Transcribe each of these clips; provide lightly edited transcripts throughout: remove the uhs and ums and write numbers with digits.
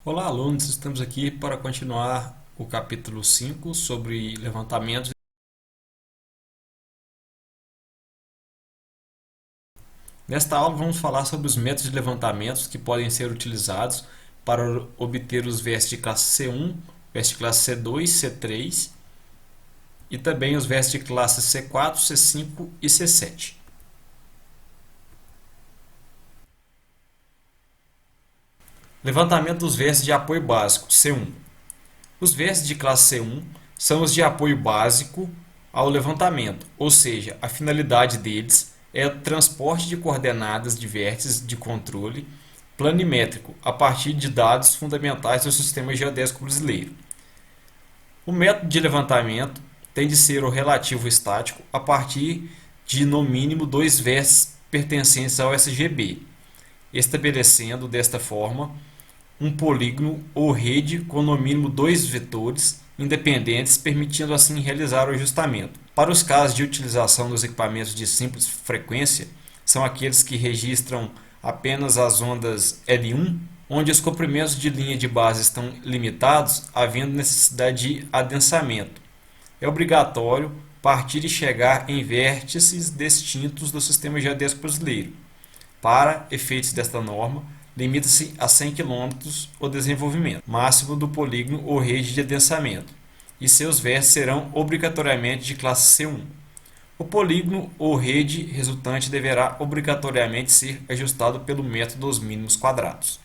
Olá, alunos! Estamos aqui para continuar o capítulo 5 sobre levantamentos. Nesta aula, vamos falar sobre os métodos de levantamentos que podem ser utilizados para obter os vértices de classe C1, vértice de classe C2, C3 e também os vértices de classe C4, C5 e C7. Levantamento dos vértices de apoio básico, C1. Os vértices de classe C1 são os de apoio básico ao levantamento, ou seja, a finalidade deles é o transporte de coordenadas de vértices de controle planimétrico a partir de dados fundamentais do sistema geodésico brasileiro. O método de levantamento tem de ser o relativo estático a partir de no mínimo dois vértices pertencentes ao SGB, estabelecendo desta forma um polígono ou rede com no mínimo dois vetores independentes, permitindo assim realizar o ajustamento. Para os casos de utilização dos equipamentos de simples frequência, são aqueles que registram apenas as ondas L1, onde os comprimentos de linha de base estão limitados, havendo necessidade de adensamento. É obrigatório partir e chegar em vértices distintos do sistema geodésico brasileiro. Para efeitos desta norma, limita-se a 100 km o desenvolvimento máximo do polígono ou rede de adensamento, e seus vértices serão obrigatoriamente de classe C1. O polígono ou rede resultante deverá obrigatoriamente ser ajustado pelo método dos mínimos quadrados.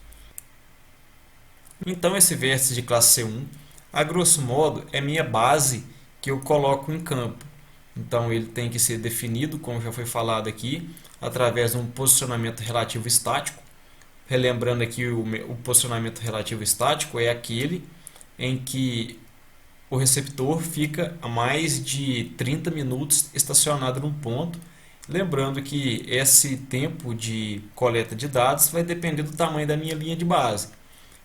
Então, esse vértice de classe C1, a grosso modo, é minha base que eu coloco em campo. Então, ele tem que ser definido, como já foi falado aqui, através de um posicionamento relativo estático. Relembrando aqui, o posicionamento relativo estático é aquele em que o receptor fica a mais de 30 minutos estacionado num ponto. Lembrando que esse tempo de coleta de dados vai depender do tamanho da minha linha de base,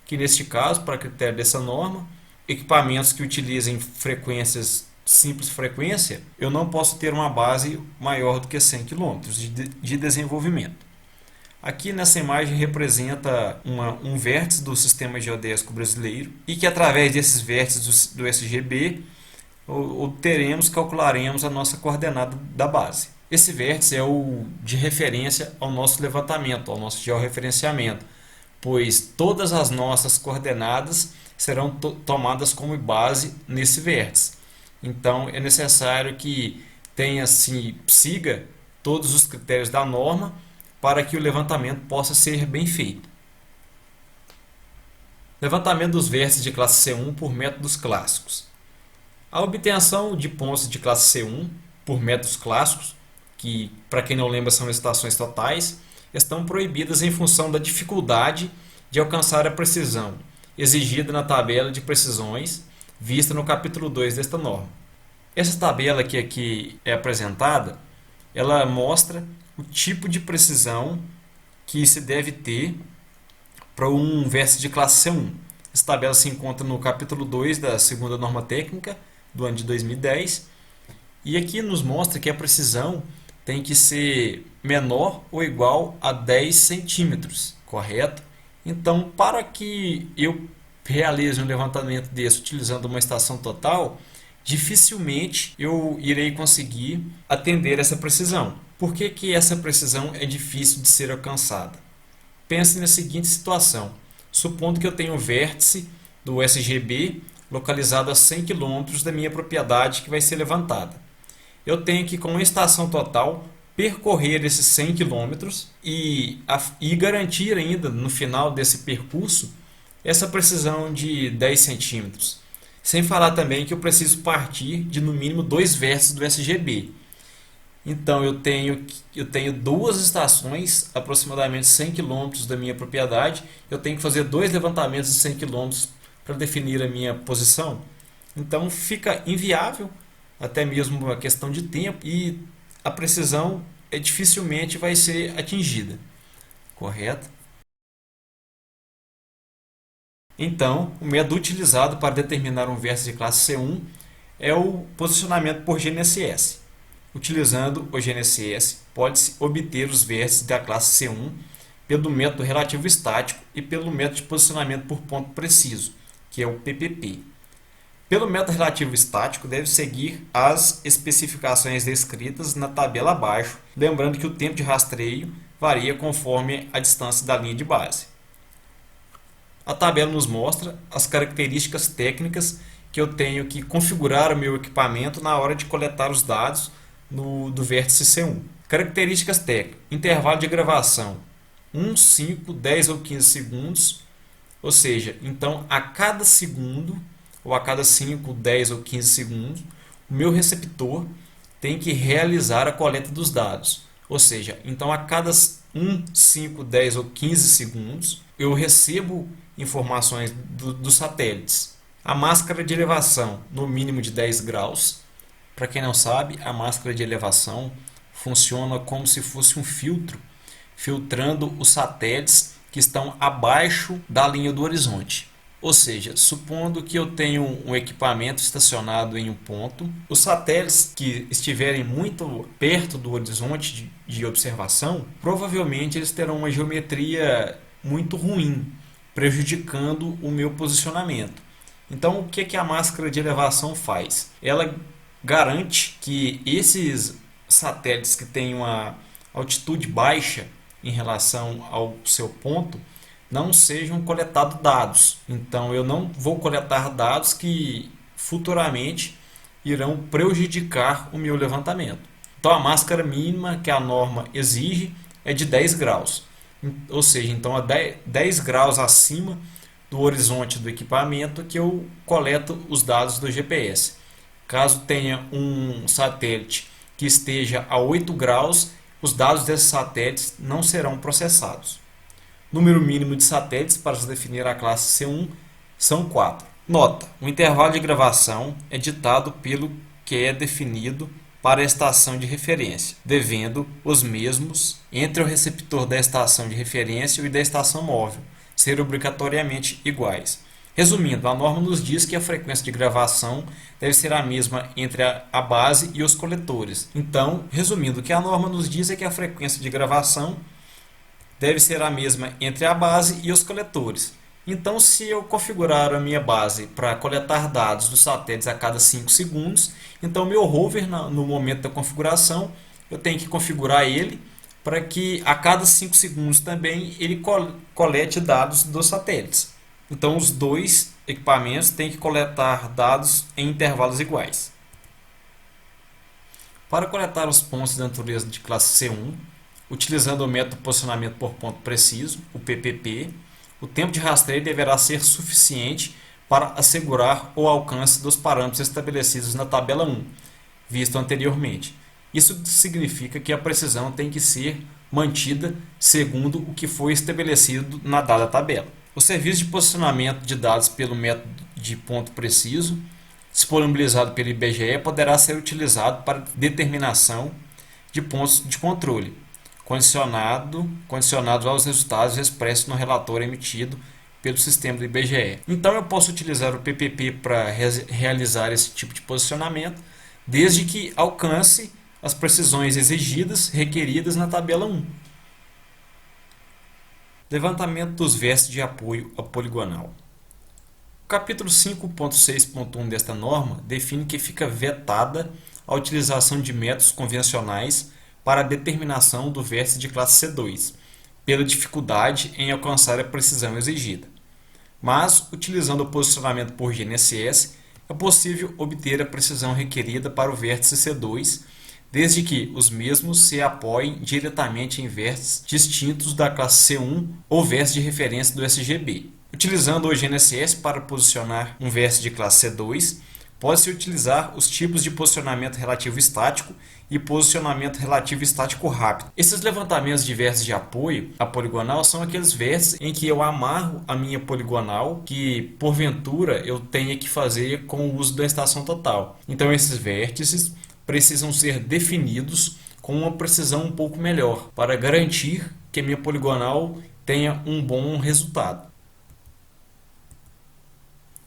que neste caso, para critério dessa norma, equipamentos que utilizem frequências simples frequência, eu não posso ter uma base maior do que 100 km de desenvolvimento. Aqui nessa imagem representa um vértice do sistema geodésico brasileiro e que através desses vértices do SGB calcularemos a nossa coordenada da base. Esse vértice é o de referência ao nosso levantamento, ao nosso georreferenciamento, pois todas as nossas coordenadas serão tomadas como base nesse vértice. Então é necessário que siga todos os critérios da norma para que o levantamento possa ser bem feito. Levantamento dos vértices de classe C1 por métodos clássicos. A obtenção de pontos de classe C1 por métodos clássicos, que, para quem não lembra, são estações totais, estão proibidas em função da dificuldade de alcançar a precisão exigida na tabela de precisões vista no capítulo 2 desta norma. Essa tabela que aqui é apresentada, ela mostra o tipo de precisão que se deve ter para um vértice de classe C1. Essa tabela se encontra no capítulo 2 da segunda norma técnica do ano de 2010 e aqui nos mostra que a precisão tem que ser menor ou igual a 10 centímetros, correto? Então, para que eu realize um levantamento desse utilizando uma estação total, dificilmente eu irei conseguir atender essa precisão. Por que essa precisão é difícil de ser alcançada? Pense na seguinte situação. Supondo que eu tenho um vértice do SGB localizado a 100 km da minha propriedade que vai ser levantada. Eu tenho que, com uma estação total, percorrer esses 100 km e garantir ainda, no final desse percurso, essa precisão de 10 centímetros. Sem falar também que eu preciso partir de no mínimo dois vértices do SGB. Então eu tenho duas estações, aproximadamente 100 km da minha propriedade. Eu tenho que fazer dois levantamentos de 100 km para definir a minha posição. Então fica inviável, até mesmo uma questão de tempo, e a precisão dificilmente vai ser atingida. Correto? Então, o método utilizado para determinar um vértice de classe C1 é o posicionamento por GNSS. Utilizando o GNSS, pode-se obter os vértices da classe C1 pelo método relativo estático e pelo método de posicionamento por ponto preciso, que é o PPP. Pelo método relativo estático, deve seguir as especificações descritas na tabela abaixo, lembrando que o tempo de rastreio varia conforme a distância da linha de base. A tabela nos mostra as características técnicas que eu tenho que configurar o meu equipamento na hora de coletar os dados do vértice C1. Características técnicas: intervalo de gravação 1, 5, 10 ou 15 segundos, ou seja, então a cada segundo ou a cada 5, 10 ou 15 segundos, o meu receptor tem que realizar a coleta dos dados. Ou seja, então a cada 1, 5, 10 ou 15 segundos, eu recebo informações dos satélites. A máscara de elevação no mínimo de 10 graus. Para quem não sabe, a máscara de elevação funciona como se fosse um filtro, filtrando os satélites que estão abaixo da linha do horizonte. Ou seja, supondo que eu tenho um equipamento estacionado em um ponto, os satélites que estiverem muito perto do horizonte de observação, provavelmente eles terão uma geometria muito ruim, prejudicando o meu posicionamento. Então, o que a máscara de elevação faz? Ela garante que esses satélites que têm uma altitude baixa em relação ao seu ponto não sejam coletados dados. Então eu não vou coletar dados que futuramente irão prejudicar o meu levantamento. Então a máscara mínima que a norma exige é de 10 graus. Ou seja, então a 10 graus acima do horizonte do equipamento que eu coleto os dados do GPS. Caso tenha um satélite que esteja a 8 graus, os dados desses satélites não serão processados. Número mínimo de satélites para se definir a classe C1 são 4. Nota: o intervalo de gravação é ditado pelo que é definido para a estação de referência, devendo os mesmos entre o receptor da estação de referência e da estação móvel ser obrigatoriamente iguais. Resumindo, a norma nos diz que a frequência de gravação deve ser a mesma entre a base e os coletores. Então, resumindo, o que a norma nos diz é que a frequência de gravação deve ser a mesma entre a base e os coletores. Então, se eu configurar a minha base para coletar dados dos satélites a cada 5 segundos, então meu rover, no momento da configuração, eu tenho que configurar ele para que a cada 5 segundos também ele colete dados dos satélites. Então, os dois equipamentos têm que coletar dados em intervalos iguais. Para coletar os pontos de natureza de classe C1, utilizando o método de posicionamento por ponto preciso, o PPP, o tempo de rastreio deverá ser suficiente para assegurar o alcance dos parâmetros estabelecidos na tabela 1, visto anteriormente. Isso significa que a precisão tem que ser mantida segundo o que foi estabelecido na dada tabela. O serviço de posicionamento de dados pelo método de ponto preciso, disponibilizado pelo IBGE, poderá ser utilizado para determinação de pontos de controle, condicionados aos resultados expressos no relatório emitido pelo sistema do IBGE. Então eu posso utilizar o PPP para realizar esse tipo de posicionamento, desde que alcance as precisões exigidas, requeridas na tabela 1. Levantamento dos vértices de apoio à poligonal. O capítulo 5.6.1 desta norma define que fica vetada a utilização de métodos convencionais para a determinação do vértice de classe C2, pela dificuldade em alcançar a precisão exigida. Mas, utilizando o posicionamento por GNSS, é possível obter a precisão requerida para o vértice C2, desde que os mesmos se apoiem diretamente em vértices distintos da classe C1 ou vértice de referência do SGB. Utilizando o GNSS para posicionar um vértice de classe C2, pode-se utilizar os tipos de posicionamento relativo estático e posicionamento relativo estático rápido. Esses levantamentos de vértices de apoio à poligonal são aqueles vértices em que eu amarro a minha poligonal que, porventura, eu tenha que fazer com o uso da estação total. Então, esses vértices precisam ser definidos com uma precisão um pouco melhor para garantir que a minha poligonal tenha um bom resultado.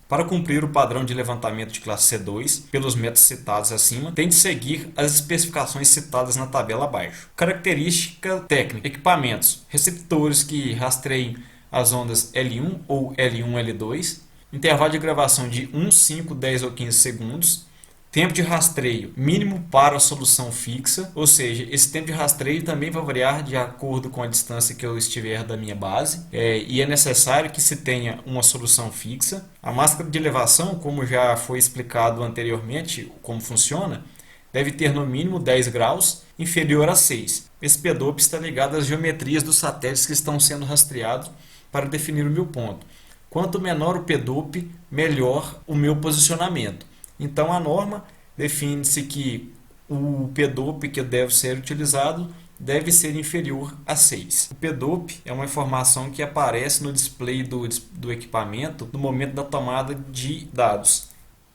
Para cumprir o padrão de levantamento de classe C2, pelos métodos citados acima, tem de seguir as especificações citadas na tabela abaixo. Característica técnica: equipamentos, receptores que rastreiem as ondas L1 ou L1-L2, intervalo de gravação de 1, 5, 10 ou 15 segundos, tempo de rastreio mínimo para a solução fixa, ou seja, esse tempo de rastreio também vai variar de acordo com a distância que eu estiver da minha base, e é necessário que se tenha uma solução fixa. A máscara de elevação, como já foi explicado anteriormente como funciona, deve ter no mínimo 10 graus, inferior a 6. Esse PDOP está ligado às geometrias dos satélites que estão sendo rastreados para definir o meu ponto. Quanto menor o PDOP, melhor o meu posicionamento. Então a norma define-se que o PDOP que deve ser utilizado deve ser inferior a 6. O PDOP é uma informação que aparece no display do equipamento no momento da tomada de dados.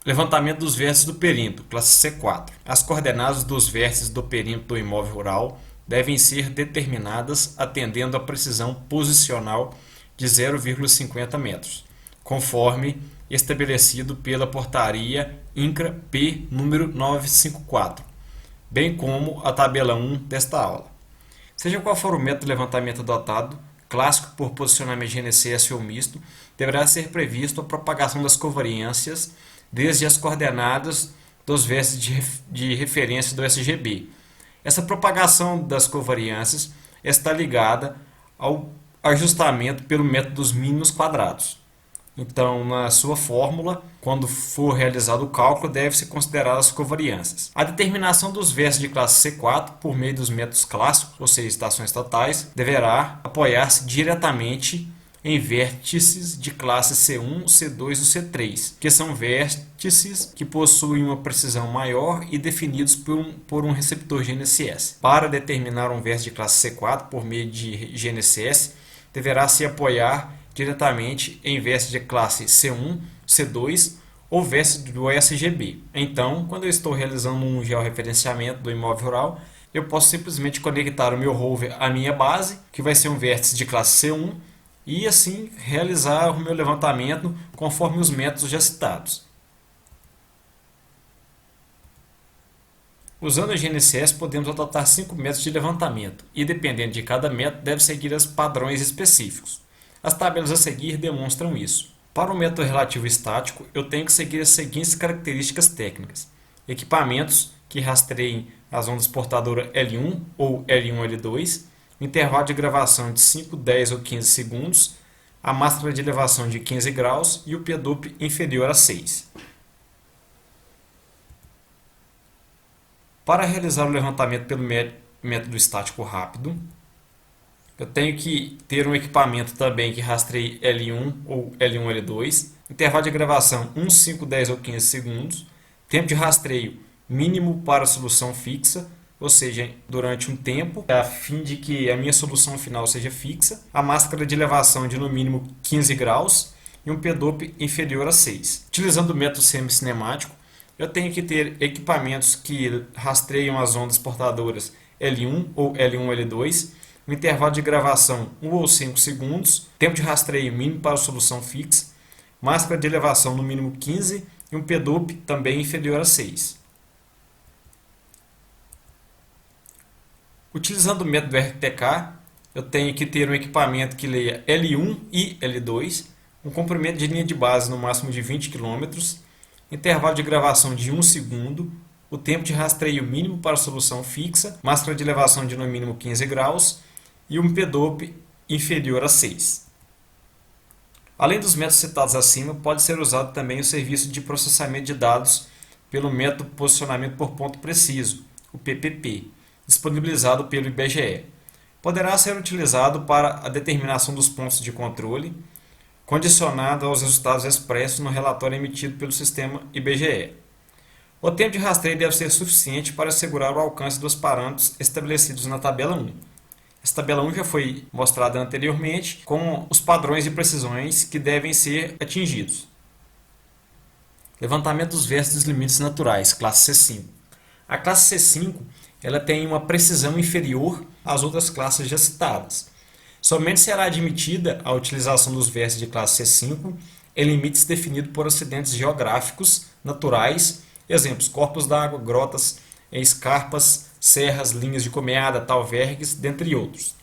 Levantamento dos vértices do perímetro, classe C4. As coordenadas dos vértices do perímetro do imóvel rural devem ser determinadas atendendo à precisão posicional de 0,50 metros, conforme estabelecido pela portaria INCRA P número 954, bem como a tabela 1 desta aula. Seja qual for o método de levantamento adotado, clássico por posicionamento GNSS ou misto, deverá ser previsto a propagação das covariâncias desde as coordenadas dos vértices de referência do SGB. Essa propagação das covariâncias está ligada ao ajustamento pelo método dos mínimos quadrados. Então, na sua fórmula, quando for realizado o cálculo, deve-se considerar as covariâncias. A determinação dos vértices de classe C4 por meio dos métodos clássicos, ou seja, estações totais, deverá apoiar-se diretamente em vértices de classe C1, C2 e C3, que são vértices que possuem uma precisão maior e definidos por um receptor GNSS. Para determinar um vértice de classe C4 por meio de GNSS, deverá se apoiar diretamente em vértices de classe C1, C2 ou vértices do SGB. Então, quando eu estou realizando um georreferenciamento do imóvel rural, eu posso simplesmente conectar o meu rover à minha base, que vai ser um vértice de classe C1, e assim realizar o meu levantamento conforme os métodos já citados. Usando a GNSS, podemos adotar 5 métodos de levantamento e, dependendo de cada método, deve seguir os padrões específicos. As tabelas a seguir demonstram isso. Para o método relativo estático, eu tenho que seguir as seguintes características técnicas: equipamentos que rastreiem as ondas portadoras L1 ou L1-L2, intervalo de gravação de 5, 10 ou 15 segundos, a máscara de elevação de 15 graus e o PDOP inferior a 6. Para realizar o levantamento pelo método estático rápido, eu tenho que ter um equipamento também que rastreie L1 ou L1-L2, intervalo de gravação 1, 5, 10 ou 15 segundos, tempo de rastreio mínimo para a solução fixa, ou seja, durante um tempo, a fim de que a minha solução final seja fixa, a máscara de elevação de no mínimo 15 graus e um PDOP inferior a 6. Utilizando o método semi-cinemático, eu tenho que ter equipamentos que rastreiam as ondas portadoras L1 ou L1-L2, um intervalo de gravação 1 ou 5 segundos, tempo de rastreio mínimo para a solução fixa, máscara de elevação no mínimo 15 e um PDOP também inferior a 6. Utilizando o método RTK, eu tenho que ter um equipamento que leia L1 e L2, um comprimento de linha de base no máximo de 20 km, intervalo de gravação de 1 segundo, o tempo de rastreio mínimo para a solução fixa, máscara de elevação de no mínimo 15 graus e um PDOP inferior a 6. Além dos métodos citados acima, pode ser usado também o serviço de processamento de dados pelo método posicionamento por ponto preciso, o PPP, disponibilizado pelo IBGE. Poderá ser utilizado para a determinação dos pontos de controle, condicionado aos resultados expressos no relatório emitido pelo sistema IBGE. O tempo de rastreio deve ser suficiente para assegurar o alcance dos parâmetros estabelecidos na tabela 1. Essa tabela 1 já foi mostrada anteriormente com os padrões de precisões que devem ser atingidos. Levantamento dos vértices dos limites naturais, classe C5. A classe C5 ela tem uma precisão inferior às outras classes já citadas. Somente será admitida a utilização dos vértices de classe C5 em limites definidos por acidentes geográficos naturais, exemplos, corpos d'água, grotas, escarpas, serras, linhas de comeada, talvergues, dentre outros.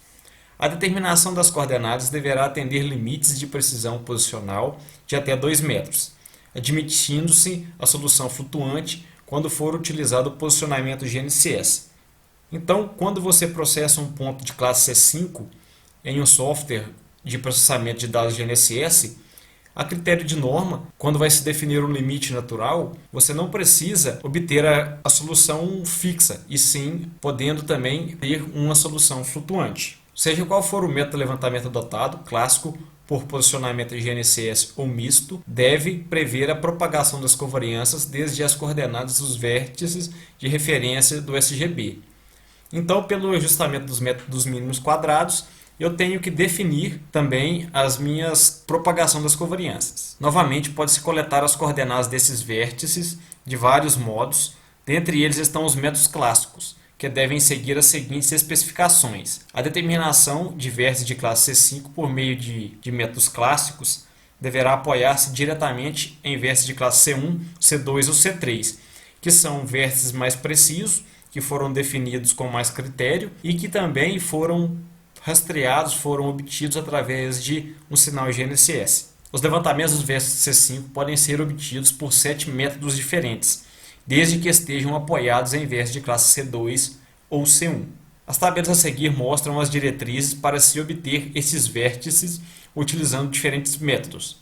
A determinação das coordenadas deverá atender limites de precisão posicional de até 2 metros, admitindo-se a solução flutuante quando for utilizado o posicionamento GNCS. Então, quando você processa um ponto de classe C5 em um software de processamento de dados GNSS, a critério de norma, quando vai se definir um limite natural, você não precisa obter a solução fixa, e sim podendo também ter uma solução flutuante. Seja qual for o método de levantamento adotado, clássico, por posicionamento GNSS ou misto, deve prever a propagação das covariâncias desde as coordenadas dos vértices de referência do SGB. Então, pelo ajustamento dos métodos mínimos quadrados, eu tenho que definir também as minhas propagação das covariâncias. Novamente, pode-se coletar as coordenadas desses vértices de vários modos. Dentre eles estão os métodos clássicos, que devem seguir as seguintes especificações. A determinação de vértices de classe C5 por meio de métodos clássicos deverá apoiar-se diretamente em vértices de classe C1, C2 ou C3, que são vértices mais precisos, que foram definidos com mais critério e que também foram rastreados, foram obtidos através de um sinal GNSS. Os levantamentos dos vértices C5 podem ser obtidos por 7 métodos diferentes, desde que estejam apoiados em vértices de classe C2 ou C1. As tabelas a seguir mostram as diretrizes para se obter esses vértices utilizando diferentes métodos.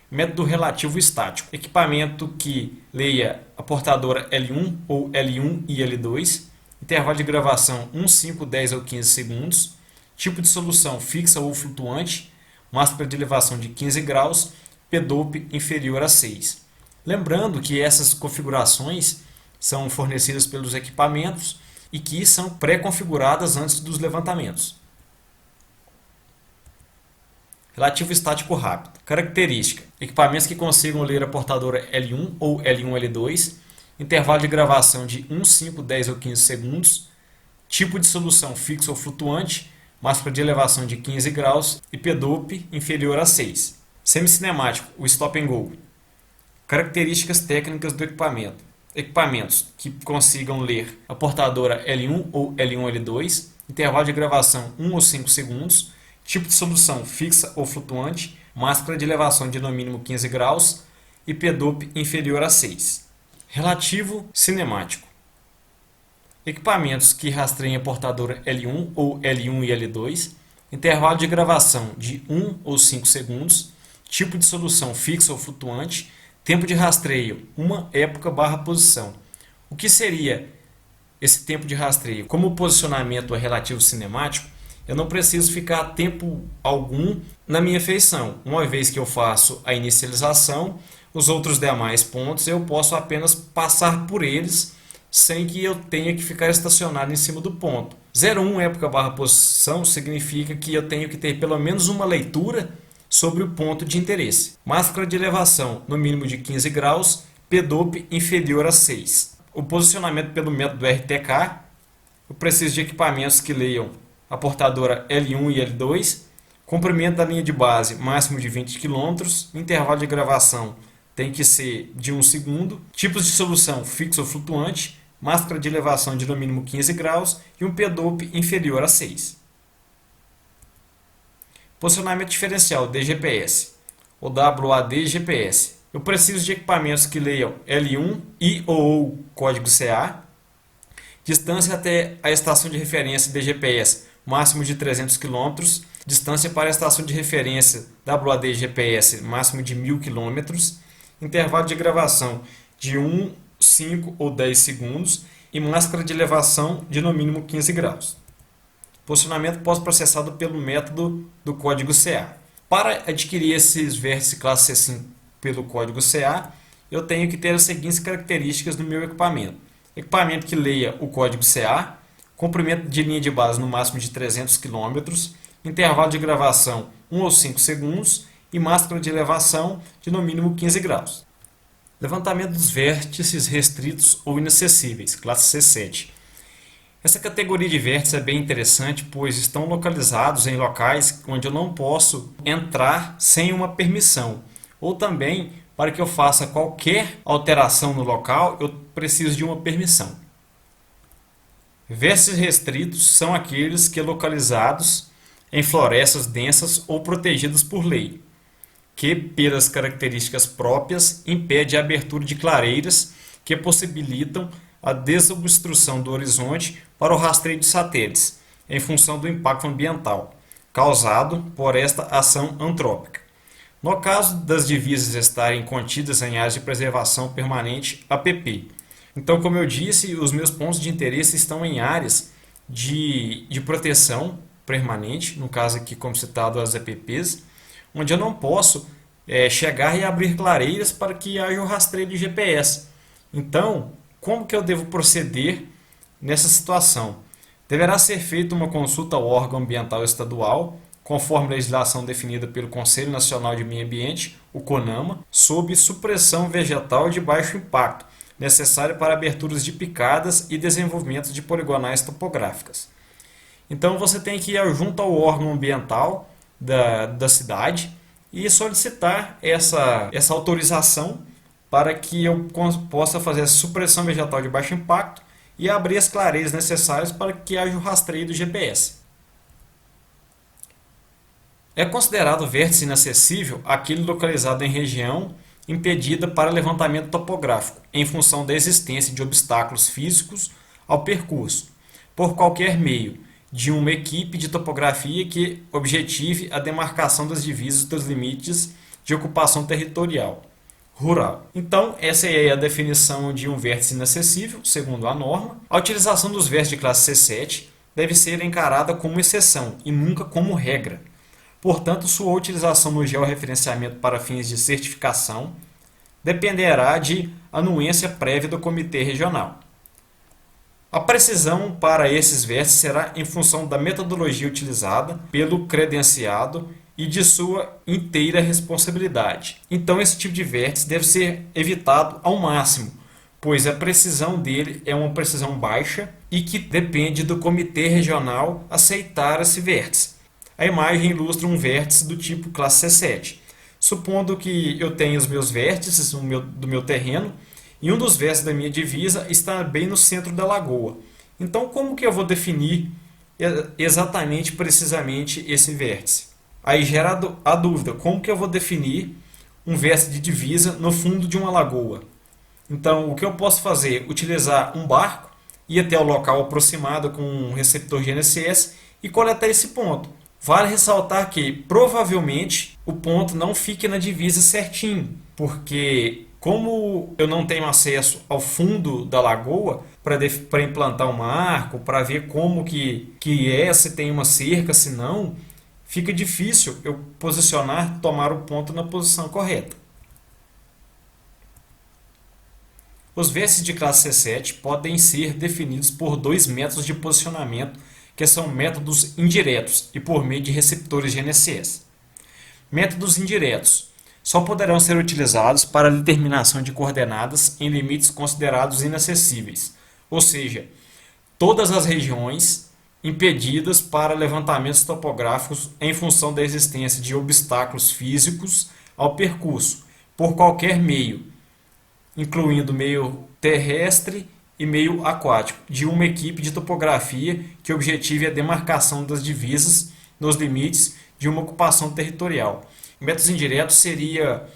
Método relativo estático. Equipamento que leia a portadora L1 ou L1 e L2. Intervalo de gravação 1, 5, 10 ou 15 segundos. Tipo de solução fixa ou flutuante. Máxima de elevação de 15 graus. PDOP inferior a 6. Lembrando que essas configurações são fornecidas pelos equipamentos e que são pré-configuradas antes dos levantamentos. Relativo estático rápido. Característica: equipamentos que consigam ler a portadora L1 ou L1-L2. Intervalo de gravação de 1, 5, 10 ou 15 segundos. Tipo de solução fixa ou flutuante. Máxima de elevação de 15 graus. E PDOP inferior a 6. Semicinemático, o stop and go. Características técnicas do equipamento. Equipamentos que consigam ler a portadora L1 ou L1-L2. Intervalo de gravação 1 ou 5 segundos. Tipo de solução fixa ou flutuante, máxima de elevação de no mínimo 15 graus e PDOP inferior a 6. Relativo cinemático. Equipamentos que rastreiem a portadora L1 ou L1 e L2, intervalo de gravação de 1 ou 5 segundos, tipo de solução fixa ou flutuante, tempo de rastreio, uma época/posição. O que seria esse tempo de rastreio? Como o posicionamento é relativo cinemático, eu não preciso ficar tempo algum na minha feição. Uma vez que eu faço a inicialização, os outros demais pontos eu posso apenas passar por eles sem que eu tenha que ficar estacionado em cima do ponto. 01 época/posição significa que eu tenho que ter pelo menos uma leitura sobre o ponto de interesse. Máxima de elevação no mínimo de 15 graus, PDOP inferior a 6. O posicionamento pelo método RTK, eu preciso de equipamentos que leiam a portadora L1 e L2, comprimento da linha de base máximo de 20 km, intervalo de gravação tem que ser de 1 segundo, tipos de solução fixo ou flutuante, máxima de elevação de no mínimo 15 graus e um PDOP inferior a 6. Posicionamento diferencial DGPS, ou WAD-GPS. Eu preciso de equipamentos que leiam L1 e ou código CA, distância até a estação de referência DGPS máximo de 300 km, distância para a estação de referência WAD-GPS máximo de 1000 km, intervalo de gravação de 1, 5 ou 10 segundos e máscara de elevação de no mínimo 15 graus. Posicionamento pós-processado pelo método do código CA. Para adquirir esses vértices classe C5 pelo código CA, eu tenho que ter as seguintes características no meu equipamento. Equipamento que leia o código CA, comprimento de linha de base no máximo de 300 km, intervalo de gravação 1 ou 5 segundos e máscara de elevação de no mínimo 15 graus. Levantamento dos vértices restritos ou inacessíveis, classe C7. Essa categoria de vértices é bem interessante, pois estão localizados em locais onde eu não posso entrar sem uma permissão, ou também para que eu faça qualquer alteração no local, eu preciso de uma permissão. Vértices restritos são aqueles que localizados em florestas densas ou protegidas por lei, que, pelas características próprias, impede a abertura de clareiras que possibilitam a desobstrução do horizonte para o rastreio de satélites, em função do impacto ambiental causado por esta ação antrópica. No caso das divisas estarem contidas em áreas de preservação permanente APP. Então, como eu disse, os meus pontos de interesse estão em áreas de proteção permanente, no caso aqui como citado as APPs, onde eu não posso chegar e abrir clareiras para que haja o rastreio de GPS. Então, como que eu devo proceder nessa situação? Deverá ser feita uma consulta ao órgão ambiental estadual, conforme a legislação definida pelo Conselho Nacional de Meio Ambiente, o CONAMA, sob supressão vegetal de baixo impacto, necessária para aberturas de picadas e desenvolvimento de poligonais topográficas. Então você tem que ir junto ao órgão ambiental da cidade e solicitar essa autorização para que eu possa fazer a supressão vegetal de baixo impacto e abrir as clareiras necessárias para que haja o rastreio do GPS. É considerado vértice inacessível aquele localizado em região impedida para levantamento topográfico, em função da existência de obstáculos físicos ao percurso, por qualquer meio, de uma equipe de topografia que objetive a demarcação das divisas dos limites de ocupação territorial rural. Então, essa é a definição de um vértice inacessível, segundo a norma. A utilização dos vértices de classe C7 deve ser encarada como exceção e nunca como regra. Portanto, sua utilização no georreferenciamento para fins de certificação dependerá de anuência prévia do Comitê Regional. A precisão para esses vértices será em função da metodologia utilizada pelo credenciado e de sua inteira responsabilidade. Então, esse tipo de vértice deve ser evitado ao máximo, pois a precisão dele é uma precisão baixa e que depende do Comitê Regional aceitar esse vértice. A imagem ilustra um vértice do tipo classe C7. Supondo que eu tenha os meus vértices do meu terreno e um dos vértices da minha divisa está bem no centro da lagoa. Então, como que eu vou definir exatamente, precisamente esse vértice? Aí gera a dúvida, como que eu vou definir um vértice de divisa no fundo de uma lagoa? Então, o que eu posso fazer? Utilizar um barco, ir até o local aproximado com um receptor GNSS e coletar esse ponto. Vale ressaltar que, provavelmente, o ponto não fique na divisa certinho, porque como eu não tenho acesso ao fundo da lagoa para implantar um marco, para ver como que é, se tem uma cerca, se não, fica difícil eu posicionar, tomar o ponto na posição correta. Os vértices de classe C7 podem ser definidos por dois métodos de posicionamento, que são métodos indiretos e por meio de receptores GNSS. Métodos indiretos só poderão ser utilizados para a determinação de coordenadas em limites considerados inacessíveis, ou seja, todas as regiões impedidas para levantamentos topográficos em função da existência de obstáculos físicos ao percurso, por qualquer meio, incluindo meio terrestre e meio aquático, de uma equipe de topografia que objetive a demarcação das divisas nos limites de uma ocupação territorial. Métodos indiretos seria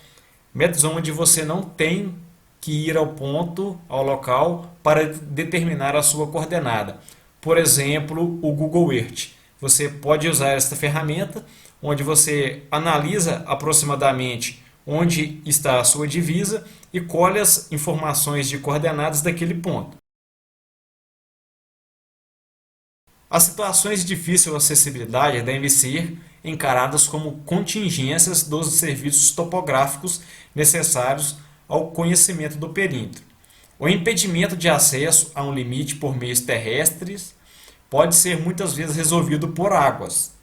métodos onde você não tem que ir ao ponto, ao local, para determinar a sua coordenada. Por exemplo, o Google Earth. Você pode usar esta ferramenta, onde você analisa aproximadamente onde está a sua divisa e colhe as informações de coordenadas daquele ponto. As situações de difícil acessibilidade devem ser encaradas como contingências dos serviços topográficos necessários ao conhecimento do perímetro. O impedimento de acesso a um limite por meios terrestres pode ser muitas vezes resolvido por águas,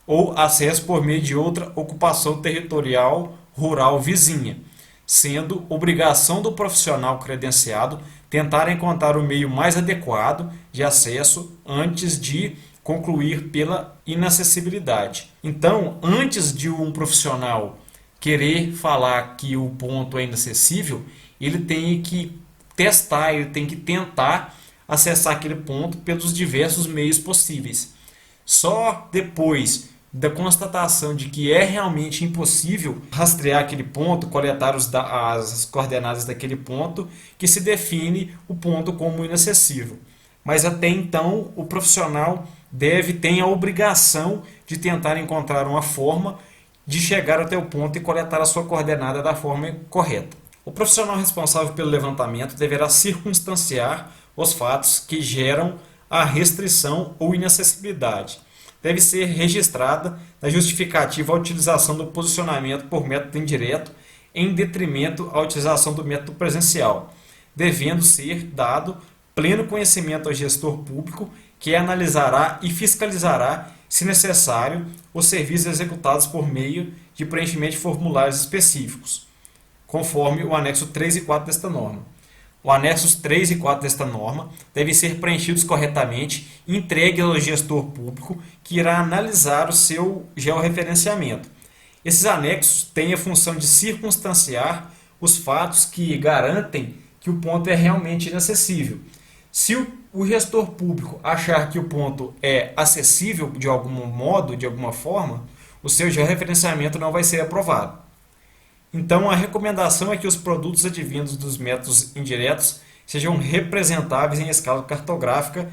ou acesso por meio de outra ocupação territorial rural vizinha, sendo obrigação do profissional credenciado tentar encontrar o meio mais adequado de acesso antes de concluir pela inacessibilidade. Então, antes de um profissional querer falar que o ponto é inacessível, ele tem que testar, ele tem que tentar acessar aquele ponto pelos diversos meios possíveis. Só depois da constatação de que é realmente impossível rastrear aquele ponto, coletar as coordenadas daquele ponto, que se define o ponto como inacessível. Mas até então o profissional tem a obrigação de tentar encontrar uma forma de chegar até o ponto e coletar a sua coordenada da forma correta. O profissional responsável pelo levantamento deverá circunstanciar os fatos que geram a restrição ou inacessibilidade. Deve ser registrada na justificativa a utilização do posicionamento por método indireto em detrimento à utilização do método presencial, devendo ser dado pleno conhecimento ao gestor público, que analisará e fiscalizará, se necessário, os serviços executados por meio de preenchimento de formulários específicos, conforme o anexo 3 e 4 desta norma. Os anexos 3 e 4 desta norma devem ser preenchidos corretamente e entregues ao gestor público, que irá analisar o seu georreferenciamento. Esses anexos têm a função de circunstanciar os fatos que garantem que o ponto é realmente inacessível. Se o gestor público achar que o ponto é acessível de algum modo, de alguma forma, o seu georreferenciamento não vai ser aprovado. Então, a recomendação é que os produtos advindos dos métodos indiretos sejam representáveis em escala cartográfica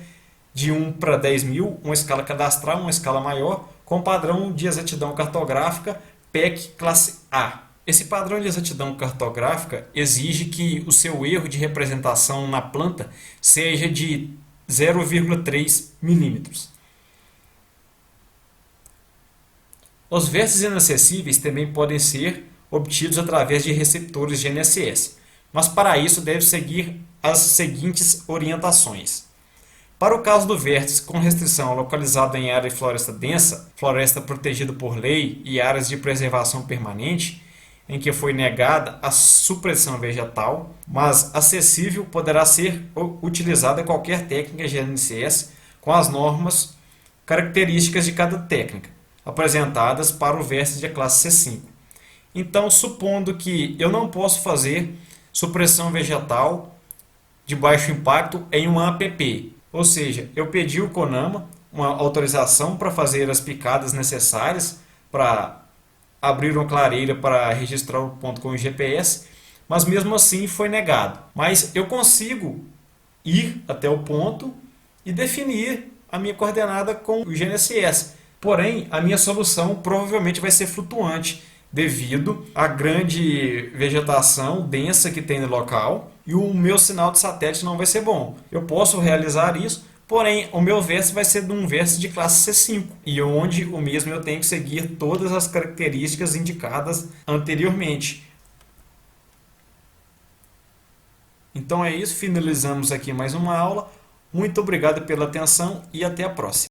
de 1 para 10.000, uma escala cadastral, uma escala maior, com padrão de exatidão cartográfica PEC classe A. Esse padrão de exatidão cartográfica exige que o seu erro de representação na planta seja de 0,3 milímetros. Os vértices inacessíveis também podem ser obtidos através de receptores GNSS, mas para isso deve seguir as seguintes orientações. Para o caso do vértice com restrição localizado em área de floresta densa, floresta protegida por lei e áreas de preservação permanente, em que foi negada a supressão vegetal, mas acessível, poderá ser utilizada qualquer técnica GNSS com as normas características de cada técnica, apresentadas para o vértice de classe C5. Então, supondo que eu não posso fazer supressão vegetal de baixo impacto em uma APP, ou seja, eu pedi ao CONAMA uma autorização para fazer as picadas necessárias para abrir uma clareira para registrar o ponto com o GPS, mas mesmo assim foi negado. Mas eu consigo ir até o ponto e definir a minha coordenada com o GNSS. Porém, a minha solução provavelmente vai ser flutuante, devido à grande vegetação densa que tem no local, e o meu sinal de satélite não vai ser bom. Eu posso realizar isso, porém o meu vértice vai ser de um vértice de classe C5, e onde o mesmo eu tenho que seguir todas as características indicadas anteriormente. Então é isso, finalizamos aqui mais uma aula. Muito obrigado pela atenção e até a próxima.